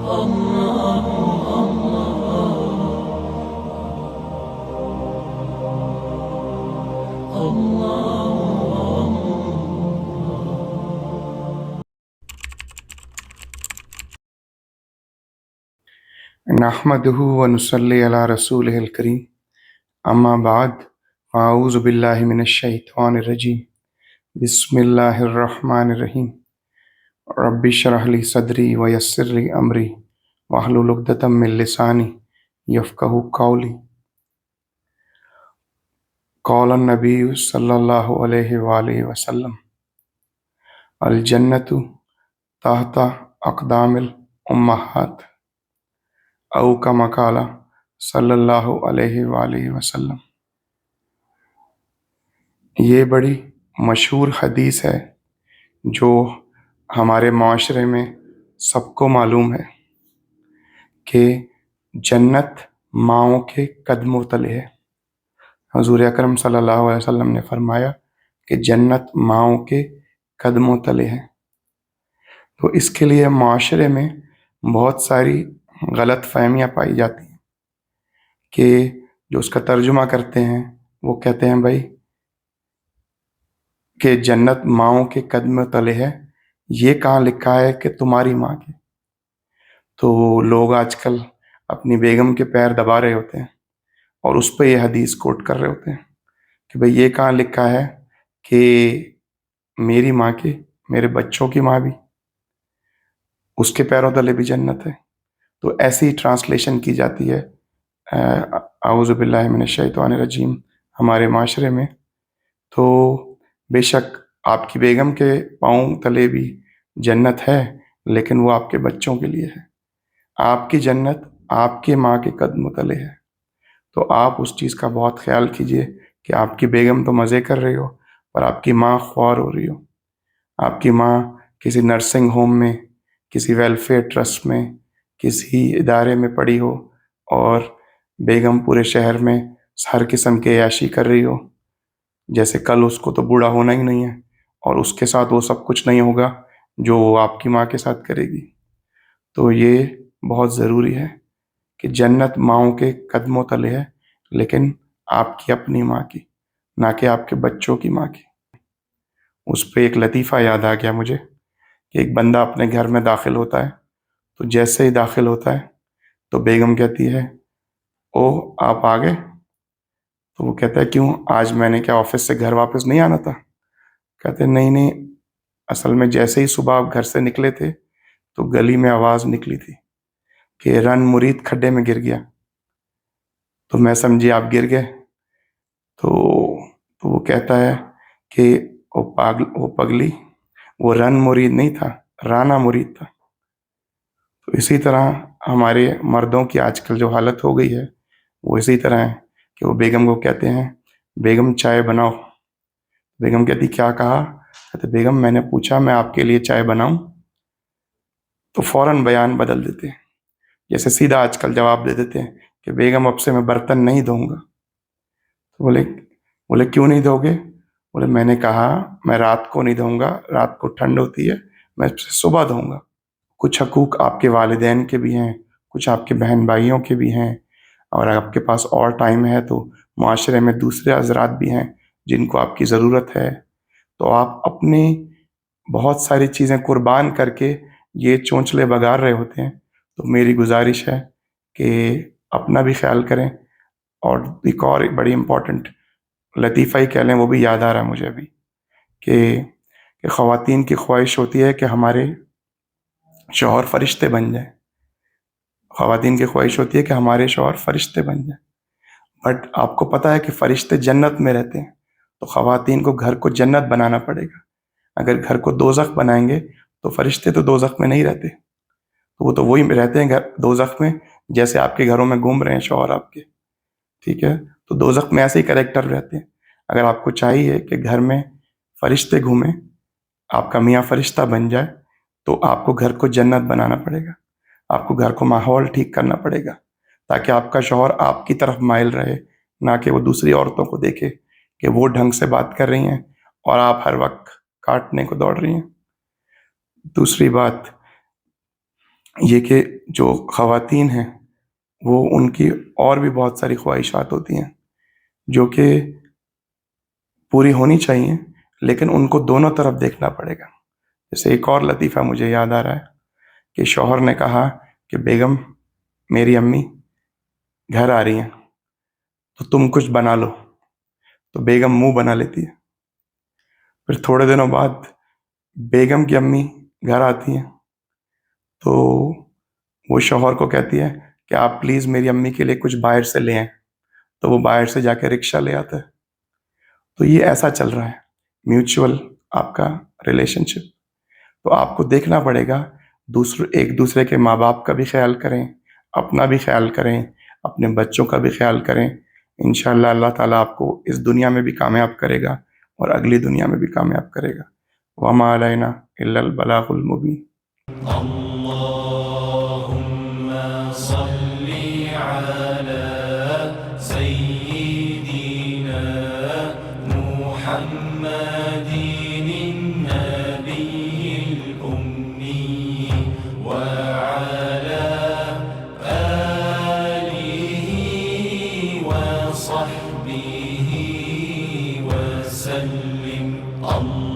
نحمدہ و نصلی علی رسولہ الکریم، اما بعد، اعوذ باللہ من الشیطان الرجیم، بسم اللہ الرحمن الرحیم۔ رب اشرح لی صدری ویسر لی امری واحلل عقدۃ من لسانی یفقہوا قولی۔ قال النبی صلی اللہ علیہ وآلہ وسلم، الجنۃ تحت اقدام الامہات، او کما قال صلی اللہ علیہ وآلہ وسلم۔ یہ بڑی مشہور حدیث ہے جو ہمارے معاشرے میں سب کو معلوم ہے کہ جنت ماؤں کے قدموں تلے ہے۔ حضور اکرم صلی اللہ علیہ وسلم نے فرمایا کہ جنت ماؤں کے قدموں تلے ہے۔ تو اس کے لیے معاشرے میں بہت ساری غلط فہمیاں پائی جاتی ہیں کہ جو اس کا ترجمہ کرتے ہیں وہ کہتے ہیں بھائی کہ جنت ماؤں کے قدموں تلے ہے، یہ کہاں لکھا ہے کہ تمہاری ماں کے؟ تو لوگ آج کل اپنی بیگم کے پیر دبا رہے ہوتے ہیں اور اس پہ یہ حدیث کوٹ کر رہے ہوتے ہیں کہ بھئی یہ کہاں لکھا ہے کہ میری ماں کے، میرے بچوں کی ماں بھی، اس کے پیروں تلے بھی جنت ہے۔ تو ایسی ٹرانسلیشن کی جاتی ہے اعوذ باللہ من الشیطان الرجیم ہمارے معاشرے میں۔ تو بے شک آپ کی بیگم کے پاؤں تلے بھی جنت ہے، لیکن وہ آپ کے بچوں کے لیے ہے۔ آپ کی جنت آپ کے ماں کے قدموں تلے ہے۔ تو آپ اس چیز کا بہت خیال کیجئے کہ آپ کی بیگم تو مزے کر رہی ہو اور آپ کی ماں خوار ہو رہی ہو۔ آپ کی ماں کسی نرسنگ ہوم میں، کسی ویلفیئر ٹرسٹ میں، کسی ادارے میں پڑی ہو اور بیگم پورے شہر میں ہر قسم کے عیاشی کر رہی ہو، جیسے کل اس کو تو بوڑھا ہونا ہی نہیں ہے اور اس کے ساتھ وہ سب کچھ نہیں ہوگا جو وہ آپ کی ماں کے ساتھ کرے گی۔ تو یہ بہت ضروری ہے کہ جنت ماؤں کے قدموں تلے ہے، لیکن آپ کی اپنی ماں کی، نہ کہ آپ کے بچوں کی ماں کی۔ اس پہ ایک لطیفہ یاد آ گیا مجھے کہ ایک بندہ اپنے گھر میں داخل ہوتا ہے، تو جیسے ہی داخل ہوتا ہے تو بیگم کہتی ہے او آپ آ گئے؟ تو وہ کہتا ہے کیوں، آج میں نے کیا آفس سے گھر واپس نہیں آنا تھا؟ کہتے نہیں، اصل میں جیسے ہی صبح آپ گھر سے نکلے تھے تو گلی میں آواز نکلی تھی کہ رن مرید کھڈے میں گر گیا، تو میں سمجھی آپ گر گئے۔ تو وہ کہتا ہے کہ وہ پگلی، وہ رن مرید نہیں تھا، رانا مرید تھا۔ تو اسی طرح ہمارے مردوں کی آج کل جو حالت ہو گئی ہے وہ اسی طرح ہے کہ وہ بیگم کو کہتے ہیں بیگم چائے بناؤ۔ بیگم کہتی کیا کہا؟ کہتے بیگم میں نے پوچھا میں آپ کے لیے چائے بناؤں؟ تو فوراً بیان بدل دیتے ہیں، جیسے سیدھا آج کل جواب دے دیتے ہیں کہ بیگم اب سے میں برتن نہیں دھوؤں گا۔ تو بولے کیوں نہیں دھو گے؟ بولے میں نے کہا میں رات کو نہیں دھوؤں گا، رات کو ٹھنڈ ہوتی ہے، میں صبح دھوؤں گا۔ کچھ حقوق آپ کے والدین کے بھی ہیں، کچھ آپ کے بہن بھائیوں کے بھی ہیں، اور آپ کے پاس اور ٹائم ہے تو معاشرے میں دوسرے حضرات بھی ہیں جن کو آپ کی ضرورت ہے۔ تو آپ اپنی بہت ساری چیزیں قربان کر کے یہ چونچلے بگار رہے ہوتے ہیں۔ تو میری گزارش ہے کہ اپنا بھی خیال کریں۔ اور ایک اور بڑی امپورٹنٹ لطیفہ ہی کہہ لیں، وہ بھی یاد آ رہا ہے مجھے ابھی کہ خواتین کی خواہش ہوتی ہے کہ ہمارے شوہر فرشتے بن جائیں۔ خواتین کی خواہش ہوتی ہے کہ ہمارے شوہر فرشتے بن جائیں، بٹ آپ کو پتہ ہے کہ فرشتے جنت میں رہتے ہیں، تو خواتین کو گھر کو جنت بنانا پڑے گا۔ اگر گھر کو دوزخ بنائیں گے تو فرشتے تو دوزخ میں نہیں رہتے، تو وہ تو وہی رہتے ہیں دوزخ میں جیسے آپ کے گھروں میں گھوم رہے ہیں شوہر آپ کے، ٹھیک ہے؟ تو دوزخ میں ایسے ہی کریکٹر رہتے ہیں۔ اگر آپ کو چاہیے کہ گھر میں فرشتے گھومیں، آپ کا میاں فرشتہ بن جائے، تو آپ کو گھر کو جنت بنانا پڑے گا، آپ کو گھر کو ماحول ٹھیک کرنا پڑے گا تاکہ آپ کا شوہر آپ کی طرف مائل رہے، نہ کہ وہ دوسری عورتوں کو دیکھے کہ وہ ڈھنگ سے بات کر رہی ہیں اور آپ ہر وقت کاٹنے کو دوڑ رہی ہیں۔ دوسری بات، یہ کہ جو خواتین ہیں وہ ان کی اور بھی بہت ساری خواہشات ہوتی ہیں جو کہ پوری ہونی چاہیے، لیکن ان کو دونوں طرف دیکھنا پڑے گا۔ جیسے ایک اور لطیفہ مجھے یاد آ رہا ہے کہ شوہر نے کہا کہ بیگم میری امی گھر آ رہی ہیں تو تم کچھ بنا لو، تو بیگم منہ بنا لیتی ہے۔ پھر تھوڑے دنوں بعد بیگم کی امی گھر آتی ہیں تو وہ شوہر کو کہتی ہے کہ آپ پلیز میری امی کے لیے کچھ باہر سے لے آئیں، تو وہ باہر سے جا کے رکشہ لے آتا ہے۔ تو یہ ایسا چل رہا ہے میوچول آپ کا ریلیشن شپ۔ تو آپ کو دیکھنا پڑے گا، ایک دوسرے کے ماں باپ کا بھی خیال کریں، اپنا بھی خیال کریں، اپنے بچوں کا بھی خیال کریں۔ انشاءاللہ اللہ تعالیٰ آپ کو اس دنیا میں بھی کامیاب کرے گا اور اگلی دنیا میں بھی کامیاب کرے گا۔ وما علینا الا البلاغ المبین۔ اللهم صل على سيدنا محمد النبي الأمي وعلى آله وصحبه وسلم۔